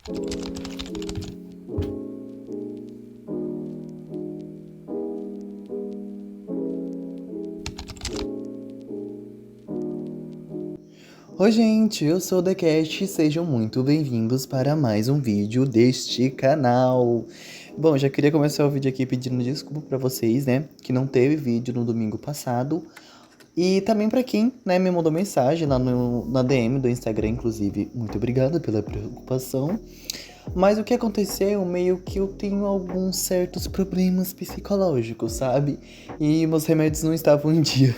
Oi gente, eu sou o The Cat e sejam muito bem-vindos para mais um vídeo deste canal. Bom, já queria começar o vídeo aqui pedindo desculpa pra vocês, né, que não teve vídeo no domingo passado. E também pra quem, né, me mandou mensagem lá na DM do Instagram, inclusive, muito obrigado pela preocupação. Mas o que aconteceu, meio que eu tenho alguns certos problemas psicológicos, sabe? E meus remédios não estavam em dia.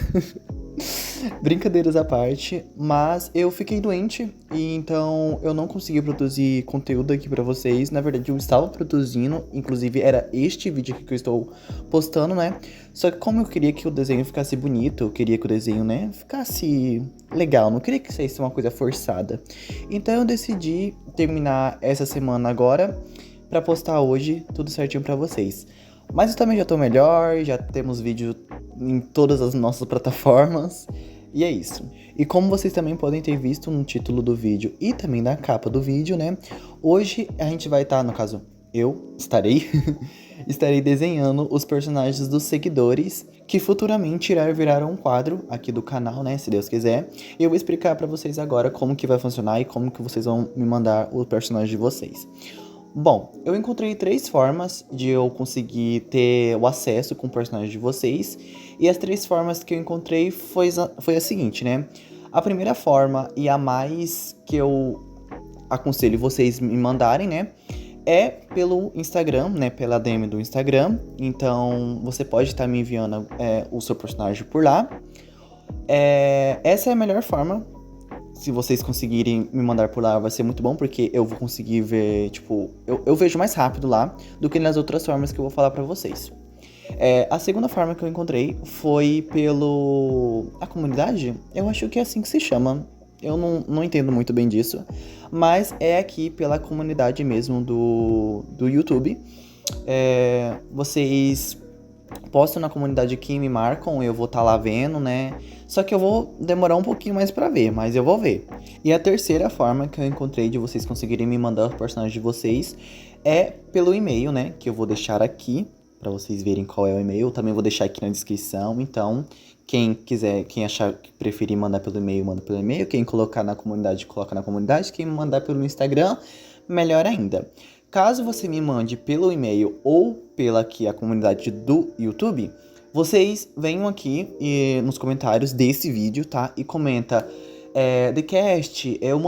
Brincadeiras à parte, mas eu fiquei doente e então eu não consegui produzir conteúdo aqui pra vocês. Na verdade, eu estava produzindo, inclusive era este vídeo aqui que eu estou postando, né? Só que como eu queria que o desenho ficasse bonito, eu queria que o desenho, né, ficasse legal, não queria que isso fosse uma coisa forçada. Então eu decidi terminar essa semana agora pra postar hoje tudo certinho pra vocês. Mas eu também já tô melhor, já temos vídeo em todas as nossas plataformas. E é isso. E como vocês também podem ter visto no título do vídeo e também na capa do vídeo, né? Hoje a gente vai estar, no caso, eu estarei, estarei desenhando os personagens dos seguidores que futuramente irá virar um quadro aqui do canal, né? Se Deus quiser. E eu vou explicar pra vocês agora como que vai funcionar e como que vocês vão me mandar o personagem de vocês. Bom, eu encontrei 3 formas de eu conseguir ter o acesso com o personagem de vocês. E as 3 formas que eu encontrei foi a seguinte, né? A primeira forma e a mais que eu aconselho vocês me mandarem, né? É pelo Instagram, né? Pela DM do Instagram. Então, você pode estar me enviando o seu personagem por lá. Essa é a melhor forma. Se vocês conseguirem me mandar por lá, vai ser muito bom, porque eu vou conseguir ver, tipo, eu vejo mais rápido lá do que nas outras formas que eu vou falar pra vocês. A segunda forma que eu encontrei foi a comunidade? Eu acho que é assim que se chama. Eu não entendo muito bem disso, mas é aqui pela comunidade mesmo do YouTube. Vocês postam na comunidade aqui e me marcam, eu vou estar lá vendo, né? Só que eu vou demorar um pouquinho mais pra ver, mas eu vou ver. E a terceira forma que eu encontrei de vocês conseguirem me mandar o personagem de vocês é pelo e-mail, né? Que eu vou deixar aqui pra vocês verem qual é o e-mail. Eu também vou deixar aqui na descrição, então quem quiser, quem achar que preferir mandar pelo e-mail, manda pelo e-mail. Quem colocar na comunidade, coloca na comunidade. Quem mandar pelo Instagram, melhor ainda. Caso você me mande pelo e-mail ou pela aqui a comunidade do YouTube, vocês venham aqui nos comentários desse vídeo, tá? E comenta, The Cast, eu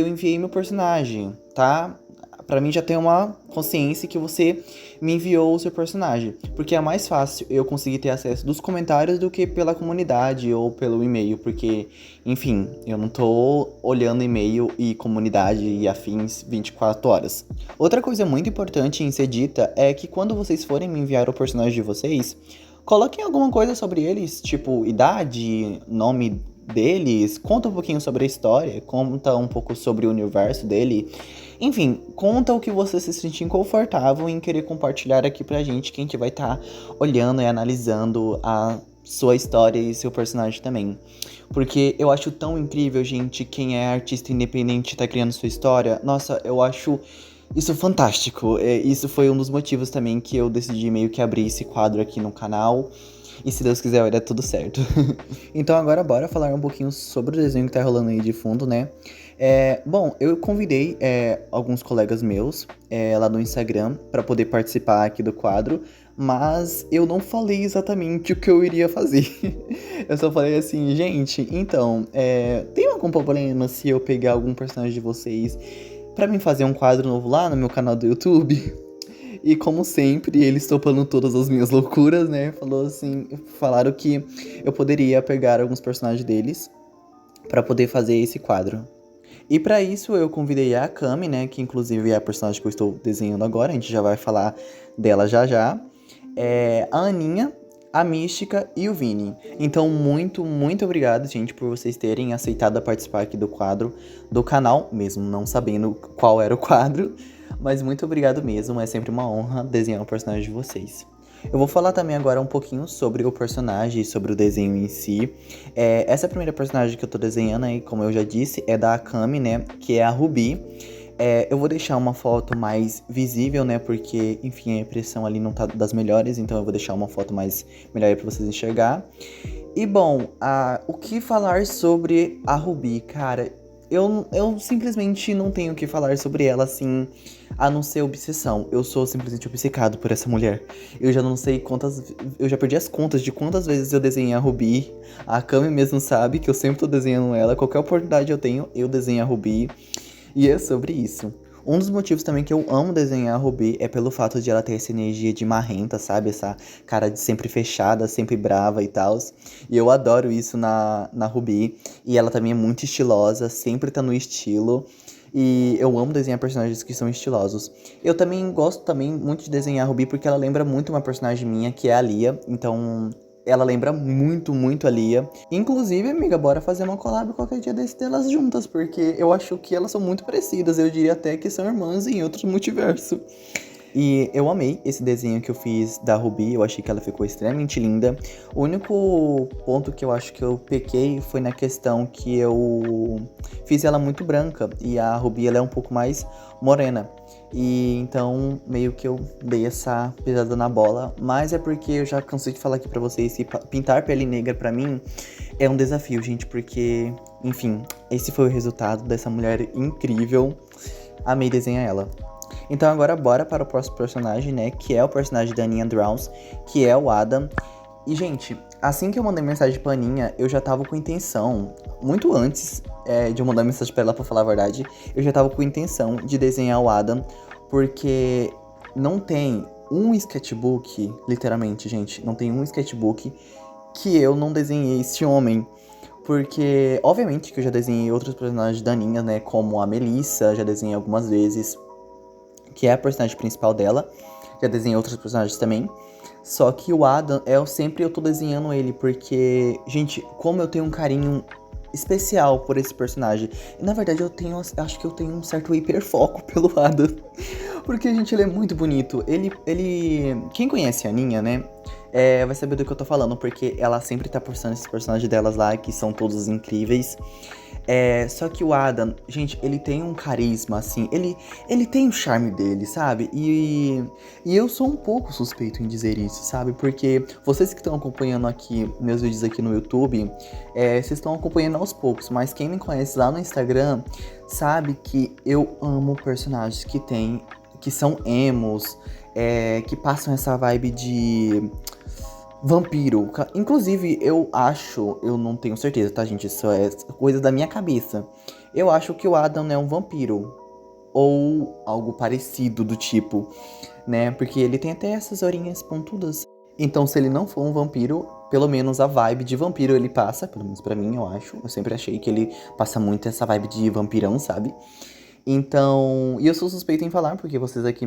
enviei meu personagem, tá? Pra mim já tem uma consciência que você me enviou o seu personagem. Porque é mais fácil eu conseguir ter acesso dos comentários do que pela comunidade ou pelo e-mail. Porque, enfim, eu não tô olhando e-mail e comunidade e afins 24 horas. Outra coisa muito importante em ser dita é que quando vocês forem me enviar o personagem de vocês, coloquem alguma coisa sobre eles, tipo idade, nome deles, conta um pouquinho sobre a história, conta um pouco sobre o universo dele. Enfim, conta o que você se sentir confortável em querer compartilhar aqui pra gente, que a gente vai estar olhando e analisando a sua história e seu personagem também. Porque eu acho tão incrível, gente, quem é artista independente e tá criando sua história. Nossa, eu acho isso fantástico. Isso foi um dos motivos também que eu decidi meio que abrir esse quadro aqui no canal. E se Deus quiser, vai dar tudo certo. Então agora bora falar um pouquinho sobre o desenho que tá rolando aí de fundo, né? Bom, eu convidei alguns colegas meus lá no Instagram para poder participar aqui do quadro, mas eu não falei exatamente o que eu iria fazer. Eu só falei assim, gente, então, tem algum problema se eu pegar algum personagem de vocês pra mim fazer um quadro novo lá no meu canal do YouTube? E como sempre, eles topando todas as minhas loucuras, né? Falaram que eu poderia pegar alguns personagens deles pra poder fazer esse quadro. E pra isso eu convidei a Akami, né, que inclusive é a personagem que eu estou desenhando agora, a gente já vai falar dela já já. A Aninha, a Mística e o Vini. Então muito obrigado, gente, por vocês terem aceitado participar aqui do quadro do canal, mesmo não sabendo qual era o quadro. Mas muito obrigado mesmo, é sempre uma honra desenhar o personagem de vocês. Eu vou falar também agora um pouquinho sobre o personagem e sobre o desenho em si. Essa primeira personagem que eu tô desenhando aí, como eu já disse, é da Akami, né? Que é a Ruby. Eu vou deixar uma foto mais visível, né? Porque, enfim, a impressão ali não tá das melhores, então eu vou deixar uma foto mais melhor aí pra vocês enxergar. E bom, o que falar sobre a Ruby? Cara, eu simplesmente não tenho o que falar sobre ela, assim, a não ser obsessão. Eu sou simplesmente obcecado por essa mulher. Eu já não sei quantas. Eu já perdi as contas de quantas vezes eu desenhei a Ruby. A Cami mesmo sabe que eu sempre tô desenhando ela. Qualquer oportunidade eu tenho, eu desenho a Ruby. E é sobre isso. Um dos motivos também que eu amo desenhar a Ruby é pelo fato de ela ter essa energia de marrenta, sabe? Essa cara de sempre fechada, sempre brava e tal. E eu adoro isso na Ruby. E ela também é muito estilosa, sempre tá no estilo. E eu amo desenhar personagens que são estilosos. Eu também gosto também muito de desenhar a Ruby porque ela lembra muito uma personagem minha, que é a Lia. Então, ela lembra muito, muito a Lia. Inclusive, amiga, bora fazer uma collab qualquer dia desse delas juntas, porque eu acho que elas são muito parecidas. Eu diria até que são irmãs em outros multiversos. E eu amei esse desenho que eu fiz da Ruby, eu achei que ela ficou extremamente linda. O único ponto que eu acho que eu pequei foi na questão que eu fiz ela muito branca e a Ruby ela é um pouco mais morena. E então meio que eu dei essa pisada na bola, mas é porque eu já cansei de falar aqui pra vocês que pintar pele negra pra mim é um desafio, gente, porque, enfim, esse foi o resultado dessa mulher incrível. Amei desenhar ela. Então agora bora para o próximo personagem, né? Que é o personagem da Aninha Drowns, que é o Adam. E, gente, assim que eu mandei mensagem pra Aninha, eu já tava com intenção, muito antes de eu mandar mensagem pra ela, pra falar a verdade, eu já tava com intenção de desenhar o Adam, porque não tem um sketchbook, literalmente, gente, não tem um sketchbook que eu não desenhei esse homem. Porque, obviamente, que eu já desenhei outros personagens da Aninha, né? Como a Melissa, já desenhei algumas vezes, que é a personagem principal dela. Já desenhei outros personagens também. Só que o Adam, eu tô desenhando ele, porque, gente, como eu tenho um carinho especial por esse personagem. E na verdade acho que eu tenho um certo hiperfoco pelo Adam. Porque, gente, ele é muito bonito. Quem conhece a Aninha, né? Vai saber do que eu tô falando, porque ela sempre tá postando esses personagens delas lá, que são todos incríveis. Só que o Adam, gente, ele tem um carisma, assim, ele tem o charme dele, sabe? E eu sou um pouco suspeito em dizer isso, sabe? Porque vocês que estão acompanhando aqui, meus vídeos aqui no YouTube, vocês estão acompanhando aos poucos, mas quem me conhece lá no Instagram sabe que eu amo personagens que são emos, que passam essa vibe de vampiro. Inclusive, eu não tenho certeza, tá, gente? Isso é coisa da minha cabeça. Eu acho que o Adam é um vampiro. Ou algo parecido do tipo, né? Porque ele tem até essas orelhinhas pontudas. Então, se ele não for um vampiro, pelo menos a vibe de vampiro ele passa. Pelo menos pra mim, eu acho. Eu sempre achei que ele passa muito essa vibe de vampirão, sabe? Então, e eu sou suspeito em falar, porque vocês aqui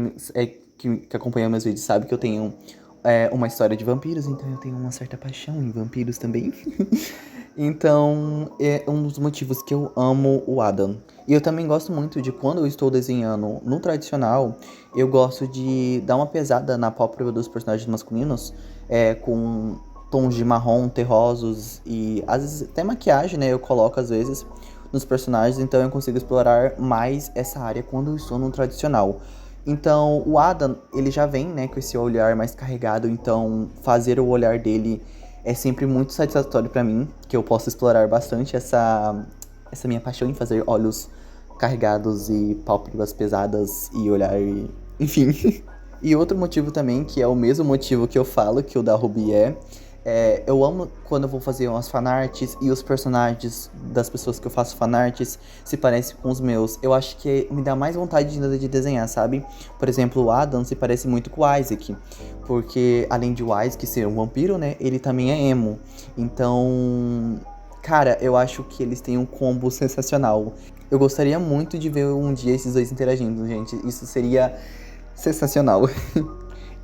que acompanham meus vídeos sabem que eu tenho uma história de vampiros, então eu tenho uma certa paixão em vampiros também. Então, é um dos motivos que eu amo o Adam. E eu também gosto muito de quando eu estou desenhando no tradicional, eu gosto de dar uma pesada na pálpebra dos personagens masculinos, com tons de marrom, terrosos e às vezes até maquiagem, né? Eu coloco às vezes nos personagens, então eu consigo explorar mais essa área quando eu estou no tradicional. Então, o Adam, ele já vem, né, com esse olhar mais carregado, então fazer o olhar dele é sempre muito satisfatório pra mim, que eu posso explorar bastante essa minha paixão em fazer olhos carregados e pálpebras pesadas e olhar, enfim. E outro motivo também, que é o mesmo motivo que eu falo que o da Ruby eu amo quando eu vou fazer umas fanarts e os personagens das pessoas que eu faço fanarts se parecem com os meus. Eu acho que me dá mais vontade ainda de desenhar, sabe? Por exemplo, o Adam se parece muito com o Isaac, porque além de o Isaac ser um vampiro, né, ele também é emo. Então, cara, eu acho que eles têm um combo sensacional. Eu gostaria muito de ver um dia esses dois interagindo, gente. Isso seria sensacional.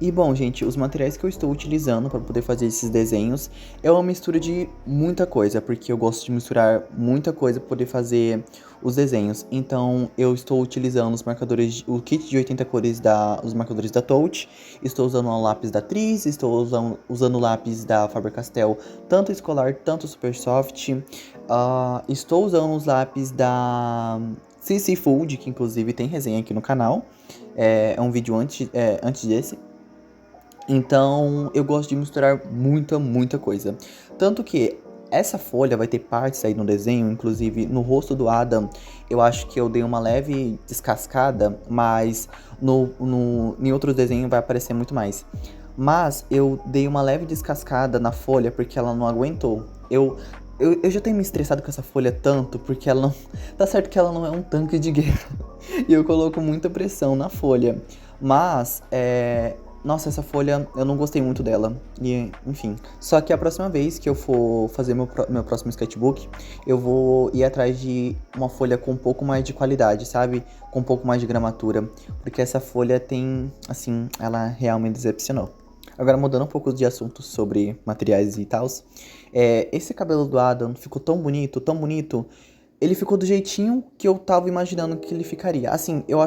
E bom, gente, os materiais que eu estou utilizando para poder fazer esses desenhos é uma mistura de muita coisa, porque eu gosto de misturar muita coisa para poder fazer os desenhos. Então, eu estou utilizando os marcadores, o kit de 80 cores os marcadores da Touch, estou usando o lápis da Tris, estou usando o lápis da Faber-Castell, tanto escolar, tanto super soft. Estou usando os lápis da CC Food, que inclusive tem resenha aqui no canal. É um vídeo antes desse. Então, eu gosto de misturar muita coisa. Tanto que essa folha vai ter partes aí no desenho, inclusive no rosto do Adam, eu acho que eu dei uma leve descascada, mas em outros desenhos vai aparecer muito mais. Mas eu dei uma leve descascada na folha porque ela não aguentou. Eu já tenho me estressado com essa folha tanto, porque ela não. Tá certo que ela não é um tanque de guerra. E eu coloco muita pressão na folha. Mas, nossa, essa folha eu não gostei muito dela. E, enfim. Só que a próxima vez que eu for fazer meu próximo sketchbook, eu vou ir atrás de uma folha com um pouco mais de qualidade, sabe? Com um pouco mais de gramatura. Porque essa folha tem, assim, ela realmente decepcionou. Agora, mudando um pouco de assunto sobre materiais e tal. Esse cabelo do Adam ficou tão bonito, tão bonito. Ele ficou do jeitinho que eu tava imaginando que ele ficaria. Assim, eu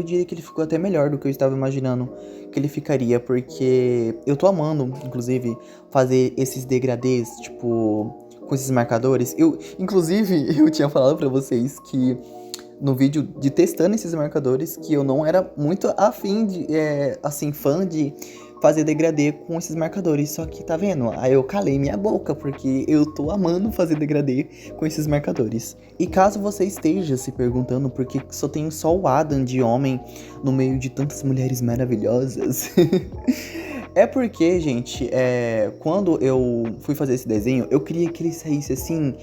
diria que ele ficou até melhor do que eu estava imaginando que ele ficaria, porque eu tô amando, inclusive, fazer esses degradês, tipo, com esses marcadores. Inclusive, eu tinha falado pra vocês que no vídeo de testando esses marcadores, que eu não era muito afim de, assim, fã de fazer degradê com esses marcadores. Só que, tá vendo? Aí eu calei minha boca, porque eu tô amando fazer degradê com esses marcadores. E caso você esteja se perguntando por que só tenho só o Adam de homem no meio de tantas mulheres maravilhosas... É porque, gente, quando eu fui fazer esse desenho, eu queria que ele saísse assim...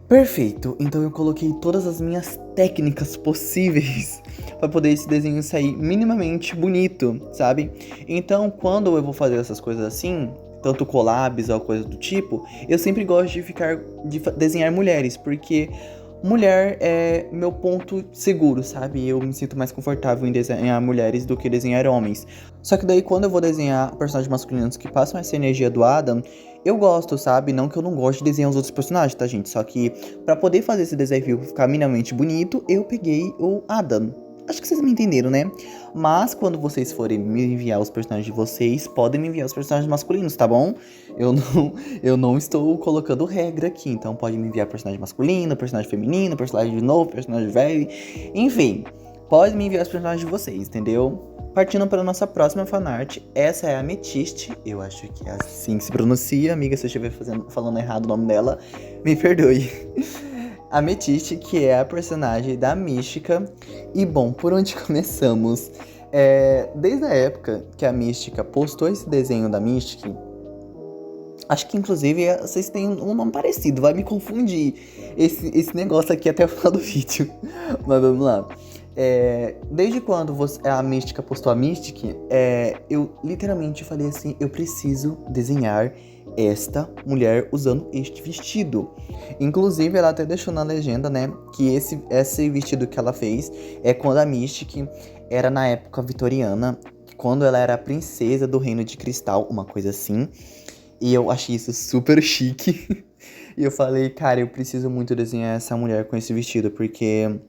perfeito, então eu coloquei todas as minhas técnicas possíveis para poder esse desenho sair minimamente bonito, sabe? Então, quando eu vou fazer essas coisas assim, tanto collabs ou coisa do tipo, eu sempre gosto de desenhar mulheres, porque mulher é meu ponto seguro, sabe? Eu me sinto mais confortável em desenhar mulheres do que desenhar homens. Só que daí quando eu vou desenhar personagens masculinos que passam essa energia do Adam, eu gosto, sabe? Não que eu não goste de desenhar os outros personagens, tá, gente? Só que pra poder fazer esse desafio ficar minimamente bonito, eu peguei o Adam. Acho que vocês me entenderam, né? Mas quando vocês forem me enviar os personagens de vocês, podem me enviar os personagens masculinos, tá bom? Eu não estou colocando regra aqui, então pode me enviar personagem masculino, personagem feminino, personagem novo, personagem velho, enfim. Pode me enviar os personagens de vocês, entendeu? Partindo para a nossa próxima fanart, essa é a Amethyst, eu acho que é assim que se pronuncia, amiga, se eu estiver falando errado o nome dela, me perdoe. A Amethyst, que é a personagem da Mística. E bom, por onde começamos? Desde a época que a Mística postou esse desenho da Mystic, acho que inclusive vocês têm um nome parecido, vai me confundir esse negócio aqui até o final do vídeo. Mas vamos lá. Desde quando a Mística postou a Mystic, eu literalmente falei assim, eu preciso desenhar esta mulher usando este vestido. Inclusive, ela até deixou na legenda, né, que esse vestido que ela fez é quando a Mystic era na época vitoriana, quando ela era a princesa do Reino de Cristal, uma coisa assim. E eu achei isso super chique. E eu falei, cara, eu preciso muito desenhar essa mulher com esse vestido, porque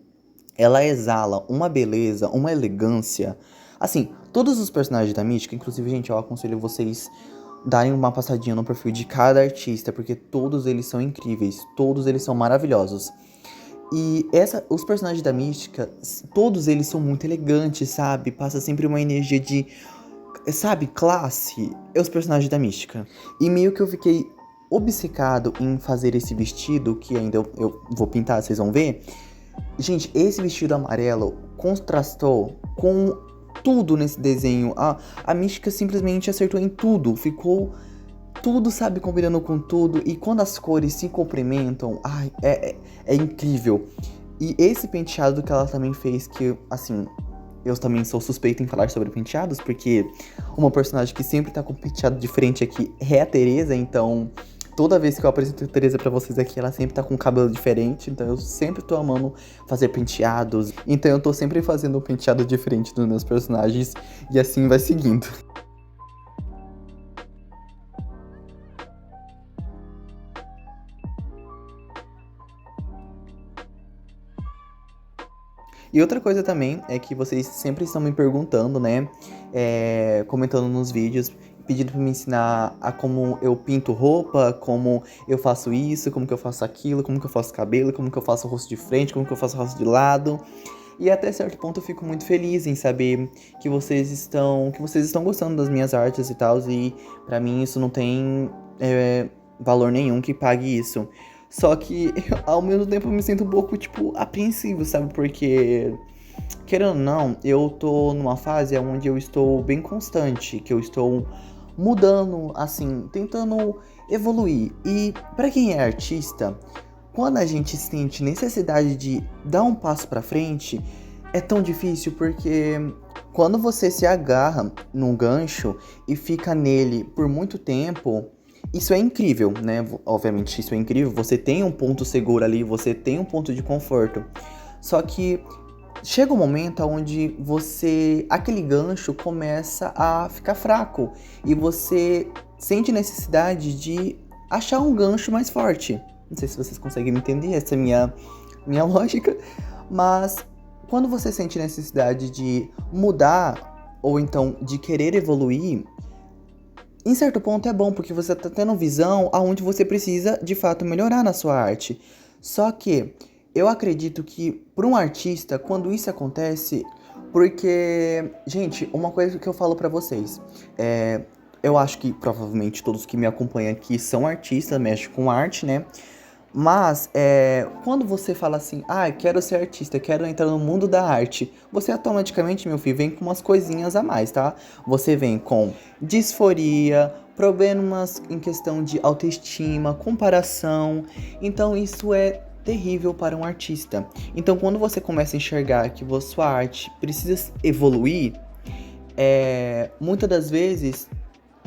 ela exala uma beleza, uma elegância. Assim, todos os personagens da Mística, inclusive, gente, eu aconselho vocês darem uma passadinha no perfil de cada artista, porque todos eles são incríveis, todos eles são maravilhosos. E os personagens da Mística, todos eles são muito elegantes, sabe? Passa sempre uma energia de, sabe, classe. É os personagens da Mística. E meio que eu fiquei obcecado em fazer esse vestido, que ainda eu vou pintar, vocês vão ver. Gente, esse vestido amarelo contrastou com tudo nesse desenho. A Mística simplesmente acertou em tudo. Ficou tudo, sabe, combinando com tudo. E quando as cores se complementam, ai, é incrível. E esse penteado que ela também fez, que, assim, eu também sou suspeito em falar sobre penteados, porque uma personagem que sempre tá com penteado diferente aqui é a Teresa, então toda vez que eu apresento a Teresa pra vocês aqui, ela sempre tá com um cabelo diferente, então eu sempre tô amando fazer penteados. Então eu tô sempre fazendo um penteado diferente dos meus personagens, e assim vai seguindo. E outra coisa também é que vocês sempre estão me perguntando, né? Comentando nos vídeos, pedindo pra me ensinar a como eu pinto roupa, como eu faço isso, como que eu faço aquilo, como que eu faço cabelo, como que eu faço o rosto de frente, como que eu faço o rosto de lado. E até certo ponto eu fico muito feliz em saber que vocês estão gostando das minhas artes e tal, e pra mim isso não tem valor nenhum que pague isso. Só que ao mesmo tempo eu me sinto um pouco, tipo, apreensivo, sabe? Porque, querendo ou não, eu tô numa fase onde eu estou bem constante, que eu estou mudando, assim, tentando evoluir. E pra quem é artista, quando a gente sente necessidade de dar um passo pra frente, é tão difícil porque quando você se agarra num gancho e fica nele por muito tempo, isso é incrível, né? Obviamente isso é incrível, você tem um ponto seguro ali, você tem um ponto de conforto. Só que chega um momento onde aquele gancho começa a ficar fraco e você sente necessidade de achar um gancho mais forte. Não sei se vocês conseguem me entender, essa é minha lógica, mas quando você sente necessidade de mudar ou então de querer evoluir, em certo ponto é bom, porque você tá tendo visão aonde você precisa de fato melhorar na sua arte. Só que eu acredito que para um artista, quando isso acontece, porque, gente, uma coisa que eu falo pra vocês, eu acho que provavelmente todos que me acompanham aqui são artistas, mexem com arte, né? Mas, quando você fala assim, quero ser artista, quero entrar no mundo da arte, você automaticamente, meu filho, vem com umas coisinhas a mais, tá? Você vem com disforia, problemas em questão de autoestima, comparação. Então, isso é terrível para um artista. Então, quando você começa a enxergar que sua arte precisa evoluir, muitas das vezes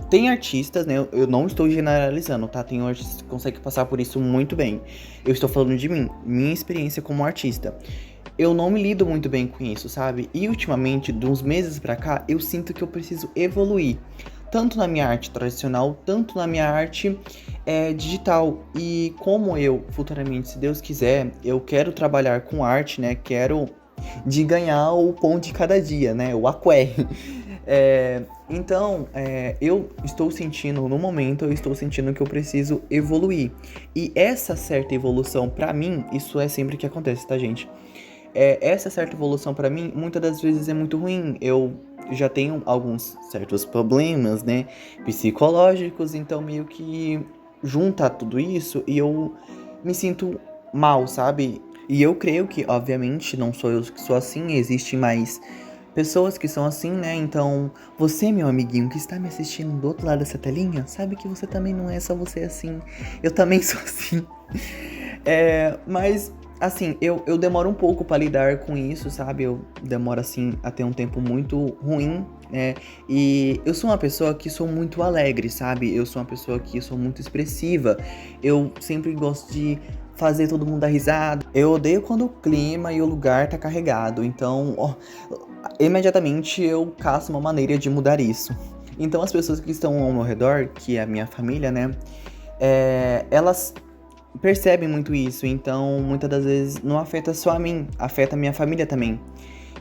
tem artistas, né? Eu não estou generalizando, tá? Tem artistas que conseguem passar por isso muito bem. Eu estou falando de mim, minha experiência como artista. Eu não me lido muito bem com isso, sabe? E ultimamente, de uns meses pra cá, eu sinto que eu preciso evoluir. Tanto na minha arte tradicional, tanto na minha arte digital. E como eu, futuramente, se Deus quiser, eu quero trabalhar com arte, né? Quero de ganhar o pão de cada dia, né? O aqué. Então, eu estou sentindo, no momento, eu estou sentindo que eu preciso evoluir. E essa certa evolução, pra mim, isso é sempre que acontece, tá, gente? Essa certa evolução, pra mim, muitas das vezes é muito ruim. Eu já tenho alguns certos problemas, né, psicológicos, então meio que junta tudo isso e eu me sinto mal, sabe? E eu creio que, obviamente, não sou eu que sou assim, existe mais pessoas que são assim, né? Então, você, meu amiguinho, que está me assistindo do outro lado dessa telinha, sabe que você também não é só você assim. Eu também sou assim. Mas, assim, eu demoro um pouco pra lidar com isso, sabe? Eu demoro, assim, a ter um tempo muito ruim, né? E eu sou uma pessoa que sou muito alegre, sabe? Eu sou uma pessoa que sou muito expressiva. Eu sempre gosto de fazer todo mundo dar risada. Eu odeio quando o clima e o lugar tá carregado. Então, imediatamente eu caço uma maneira de mudar isso. Então as pessoas que estão ao meu redor, que é a minha família, né? Elas percebem muito isso, então muitas das vezes não afeta só a mim, afeta a minha família também.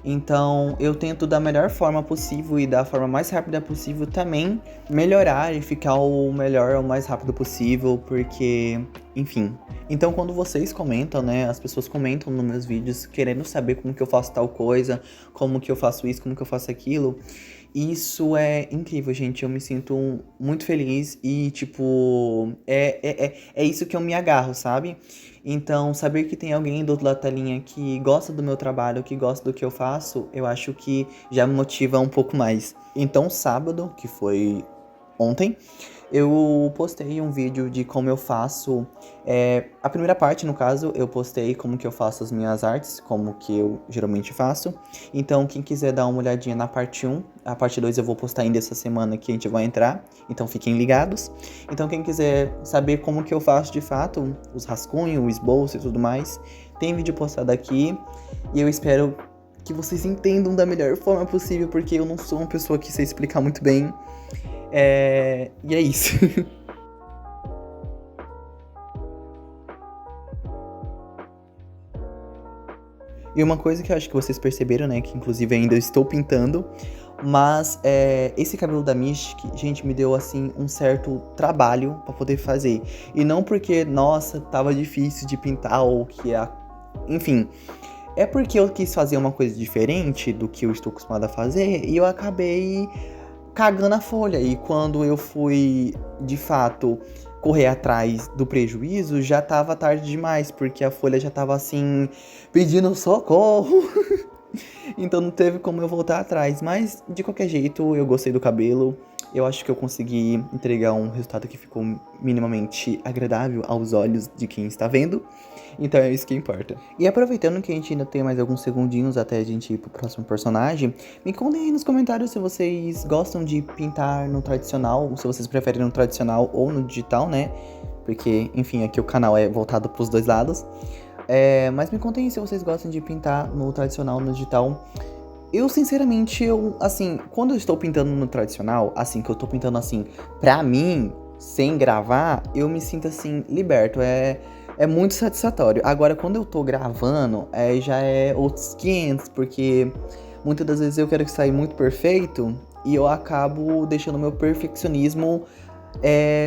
Então eu tento da melhor forma possível e da forma mais rápida possível também melhorar e ficar o melhor o mais rápido possível, porque, enfim. Então quando vocês comentam, né, as pessoas comentam nos meus vídeos querendo saber como que eu faço tal coisa, como que eu faço isso, como que eu faço aquilo. Isso é incrível, gente. Eu me sinto muito feliz e, tipo, é isso que eu me agarro, sabe? Então, saber que tem alguém do outro lado da linha que gosta do meu trabalho, que gosta do que eu faço, eu acho que já me motiva um pouco mais. Então, sábado, que foi ontem, eu postei um vídeo de como eu faço. A primeira parte, no caso, eu postei como que eu faço as minhas artes, como que eu geralmente faço. Então, quem quiser dar uma olhadinha na parte 1, a parte 2 eu vou postar ainda essa semana que a gente vai entrar. Então, fiquem ligados. Então, quem quiser saber como que eu faço de fato, os rascunhos, o esboço e tudo mais, tem vídeo postado aqui. E eu espero que vocês entendam da melhor forma possível, porque eu não sou uma pessoa que sei explicar muito bem. E é isso. E uma coisa que eu acho que vocês perceberam, né, que inclusive ainda eu estou pintando, Mas esse cabelo da Mystic, gente, me deu assim um certo trabalho pra poder fazer. E não porque, nossa, tava difícil de pintar ou que enfim, é porque eu quis fazer uma coisa diferente do que eu estou acostumado a fazer e eu acabei cagando a folha. E quando eu fui, de fato, correr atrás do prejuízo, já tava tarde demais, porque a folha já tava assim, pedindo socorro. Então não teve como eu voltar atrás. Mas, de qualquer jeito, eu gostei do cabelo. Eu acho que eu consegui entregar um resultado que ficou minimamente agradável aos olhos de quem está vendo. Então é isso que importa. E aproveitando que a gente ainda tem mais alguns segundinhos até a gente ir pro próximo personagem, me contem aí nos comentários se vocês gostam de pintar no tradicional, se vocês preferem no tradicional ou no digital, né? Porque, enfim, aqui o canal é voltado pros dois lados. Mas me contem aí se vocês gostam de pintar no tradicional ou no digital. Eu, sinceramente, assim, quando eu estou pintando no tradicional, assim, que eu tô pintando assim, pra mim, sem gravar, eu me sinto assim, liberto. É muito satisfatório. Agora, quando eu tô gravando, já é outros 500, porque muitas das vezes eu quero que saia muito perfeito e eu acabo deixando meu perfeccionismo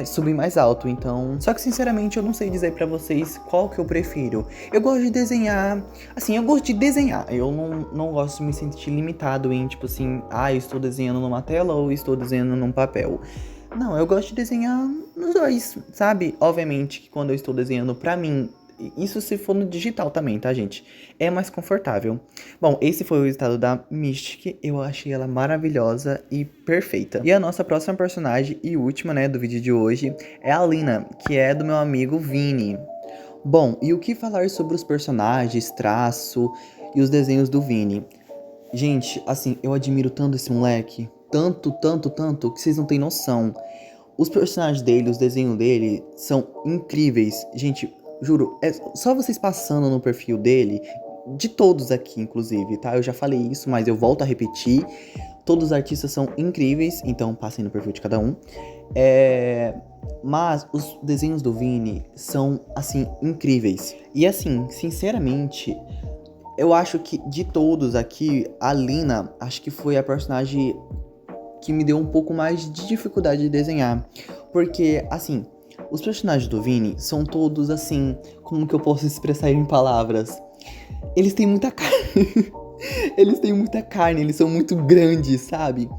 subir mais alto. Então, só que sinceramente eu não sei dizer pra vocês qual que eu prefiro. Eu gosto de desenhar, assim, eu gosto de desenhar. Eu não gosto de me sentir limitado em, tipo assim, eu estou desenhando numa tela ou estou desenhando num papel. Não, eu gosto de desenhar nos dois, sabe? Obviamente que quando eu estou desenhando pra mim, isso se for no digital também, tá, gente? É mais confortável. Bom, esse foi o resultado da Mystic. Eu achei ela maravilhosa e perfeita. E a nossa próxima personagem e última, né, do vídeo de hoje é a Lina, que é do meu amigo Vini. Bom, e o que falar sobre os personagens, traço e os desenhos do Vini? Gente, assim, eu admiro tanto esse moleque. Tanto, tanto, tanto, que vocês não têm noção. Os personagens dele, os desenhos dele são incríveis. Gente, juro, é só vocês passando no perfil dele, de todos aqui, inclusive, tá? Eu já falei isso, mas eu volto a repetir. Todos os artistas são incríveis, então passem no perfil de cada um. Mas os desenhos do Vini são, assim, incríveis. E assim, sinceramente, eu acho que de todos aqui, a Lina, acho que foi a personagem que me deu um pouco mais de dificuldade de desenhar. Porque, assim, os personagens do Vini são todos assim, como que eu posso expressar em palavras? Eles têm muita carne. Eles têm muita carne, eles são muito grandes, sabe?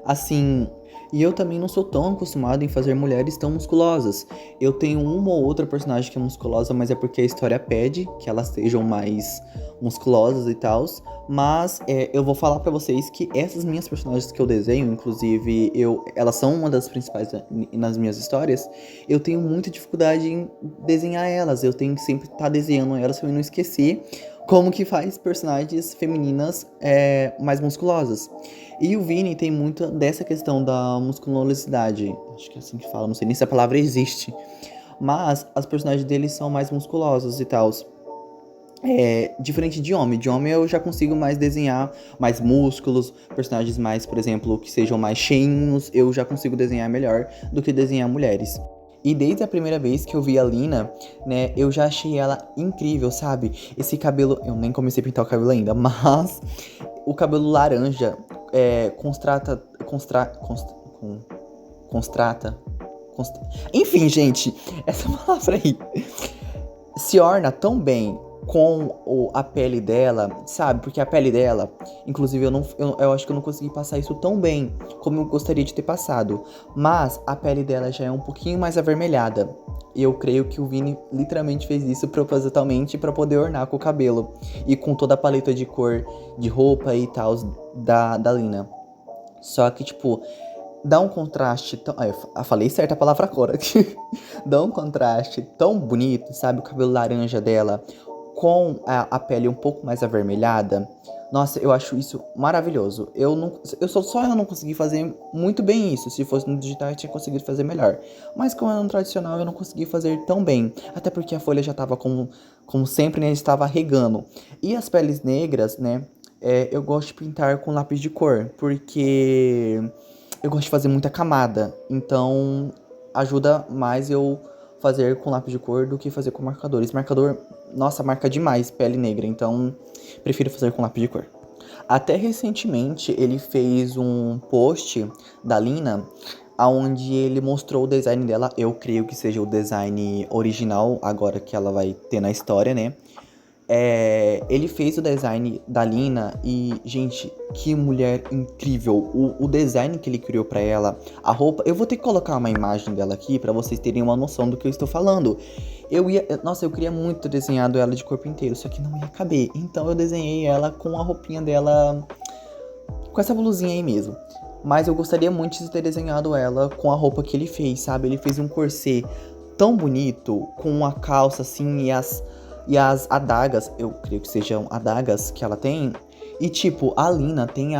Assim, e eu também não sou tão acostumado em fazer mulheres tão musculosas. Eu tenho uma ou outra personagem que é musculosa, mas é porque a história pede que elas sejam mais musculosas e tal. Mas eu vou falar pra vocês que essas minhas personagens que eu desenho, inclusive elas são uma das principais nas minhas histórias. Eu tenho muita dificuldade em desenhar elas. Eu tenho que sempre estar desenhando elas pra eu não esquecer como que faz personagens femininas mais musculosas. E o Vini tem muito dessa questão da musculosidade. Acho que é assim que fala, não sei nem se a palavra existe. Mas as personagens dele são mais musculosas e tal. Diferente de homem. De homem eu já consigo mais desenhar mais músculos, personagens mais, por exemplo, que sejam mais cheinhos, eu já consigo desenhar melhor do que desenhar mulheres. E desde a primeira vez que eu vi a Lina, né, eu já achei ela incrível, sabe? Esse cabelo, eu nem comecei a pintar o cabelo ainda, mas o cabelo laranja enfim, gente, essa palavra aí se orna tão bem com a pele dela, sabe? Porque a pele dela, inclusive eu acho que eu não consegui passar isso tão bem como eu gostaria de ter passado. Mas a pele dela já é um pouquinho mais avermelhada. E eu creio que o Vini literalmente fez isso propositalmente pra poder ornar com o cabelo. E com toda a paleta de cor de roupa e tal da Lina. Só que, tipo, dá um contraste tão... eu falei certo a palavra agora. Dá um contraste tão bonito, sabe? O cabelo laranja dela com a pele um pouco mais avermelhada. Nossa, eu acho isso maravilhoso. Eu não consegui fazer muito bem isso. Se fosse no digital eu tinha conseguido fazer melhor. Mas como é no tradicional eu não consegui fazer tão bem. Até porque a folha já tava como sempre, né? Estava regando. E as peles negras, né? Eu gosto de pintar com lápis de cor. Porque eu gosto de fazer muita camada. Então ajuda mais eu fazer com lápis de cor do que fazer com marcadores. Marcador, nossa, marca demais pele negra, então prefiro fazer com lápis de cor. Até recentemente ele fez um post da Lina, onde ele mostrou o design dela. Eu creio que seja o design original, agora que ela vai ter na história, né? Ele fez o design da Lina e, gente, que mulher incrível. O design que ele criou pra ela, a roupa. Eu vou ter que colocar uma imagem dela aqui pra vocês terem uma noção do que eu estou falando. Nossa, eu queria muito ter desenhado ela de corpo inteiro, só que não ia caber. Então eu desenhei ela com a roupinha dela, com essa blusinha aí mesmo. Mas eu gostaria muito de ter desenhado ela com a roupa que ele fez, sabe? Ele fez um corset tão bonito, com a calça assim e as adagas, eu creio que sejam adagas que ela tem. E tipo, a Lina tem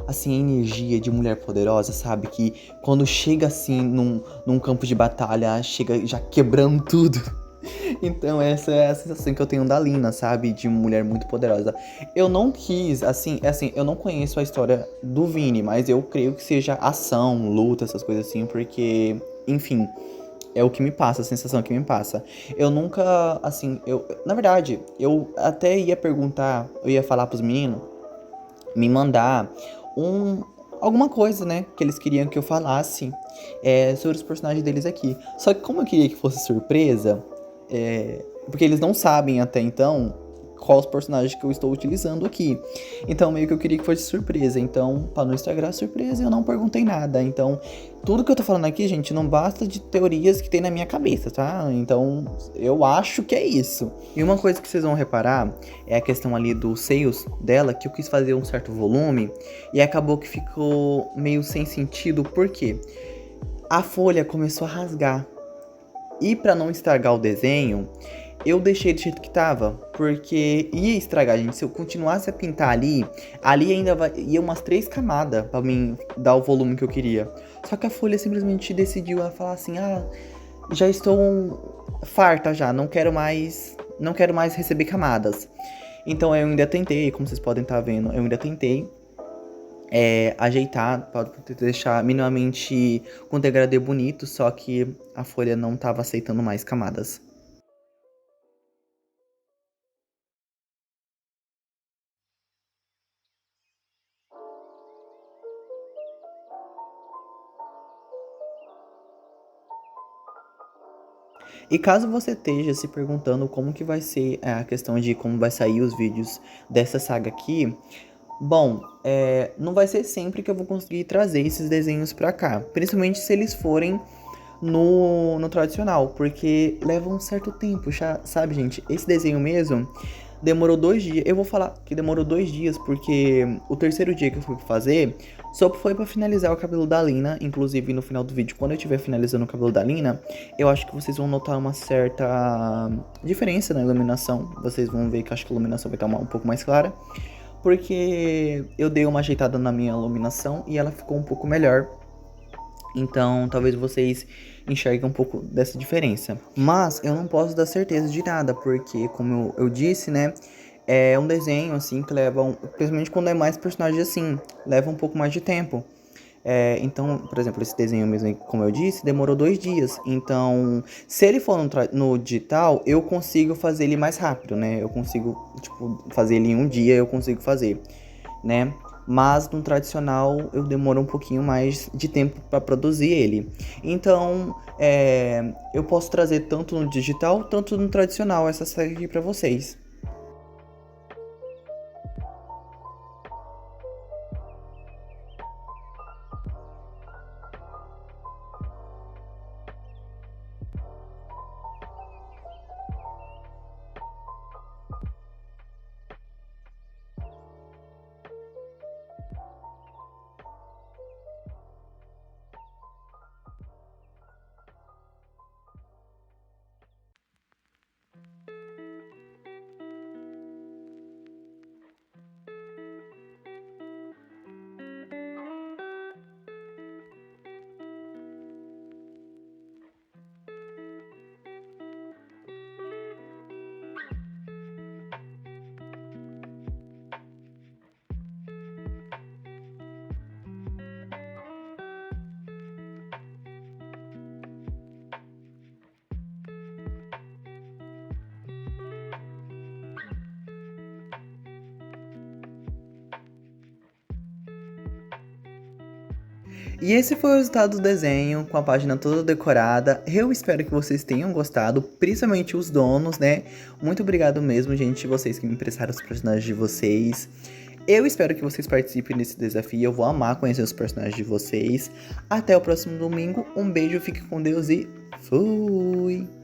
assim, a energia de mulher poderosa, sabe? Que quando chega assim num campo de batalha, chega já quebrando tudo. Então essa é a sensação que eu tenho da Lina, sabe? De mulher muito poderosa. Eu não quis, assim, eu não conheço a história do Vini, mas eu creio que seja ação, luta, essas coisas assim, porque, enfim, é o que me passa, a sensação que me passa. Eu nunca, assim, na verdade, eu até ia perguntar, eu ia falar pros meninos me mandar alguma coisa, né, que eles queriam que eu falasse sobre os personagens deles aqui. Só que como eu queria que fosse surpresa, porque eles não sabem até então quais os personagens que eu estou utilizando aqui. Então meio que eu queria que fosse surpresa. Então, para não estragar a surpresa, eu não perguntei nada. Então, tudo que eu tô falando aqui, gente, não basta de teorias que tem na minha cabeça, tá? Então, eu acho que é isso. E uma coisa que vocês vão reparar é a questão ali dos seios dela, que eu quis fazer um certo volume e acabou que ficou meio sem sentido, por quê? A folha começou a rasgar. E para não estragar o desenho, eu deixei do jeito que tava, porque ia estragar, gente. Se eu continuasse a pintar ali ainda ia umas 3 camadas pra mim dar o volume que eu queria. Só que a folha simplesmente decidiu falar assim: "Ah, já estou farta já, não quero mais receber camadas". Então eu ainda tentei, como vocês podem estar vendo, eu ainda tentei ajeitar, para deixar minimamente com degradê bonito, só que a folha não tava aceitando mais camadas. E caso você esteja se perguntando como que vai ser a questão de como vai sair os vídeos dessa saga aqui, bom, não vai ser sempre que eu vou conseguir trazer esses desenhos pra cá, principalmente se eles forem no tradicional, porque leva um certo tempo, já, sabe, gente? Esse desenho mesmo demorou 2 dias. Eu vou falar que demorou 2 dias, porque o terceiro dia que eu fui fazer só foi pra finalizar o cabelo da Lina. Inclusive, no final do vídeo, quando eu estiver finalizando o cabelo da Lina, eu acho que vocês vão notar uma certa diferença na iluminação. Vocês vão ver que acho que a iluminação vai estar um pouco mais clara, porque eu dei uma ajeitada na minha iluminação e ela ficou um pouco melhor. Então, talvez vocês enxerguem um pouco dessa diferença. Mas eu não posso dar certeza de nada, porque, como eu disse, né? É um desenho, assim, que leva, principalmente quando é mais personagem assim, leva um pouco mais de tempo. Então, por exemplo, esse desenho mesmo, como eu disse, demorou 2 dias. Então, se ele for no digital, eu consigo fazer ele mais rápido, né? Eu consigo, tipo, fazer ele em um dia, eu consigo fazer, né? Mas no tradicional eu demoro um pouquinho mais de tempo para produzir ele. Então, eu posso trazer tanto no digital, tanto no tradicional essa série aqui para vocês. E esse foi o resultado do desenho, com a página toda decorada. Eu espero que vocês tenham gostado, principalmente os donos, né? Muito obrigado mesmo, gente, vocês que me emprestaram os personagens de vocês. Eu espero que vocês participem desse desafio, eu vou amar conhecer os personagens de vocês. Até o próximo domingo, um beijo, fique com Deus e fui!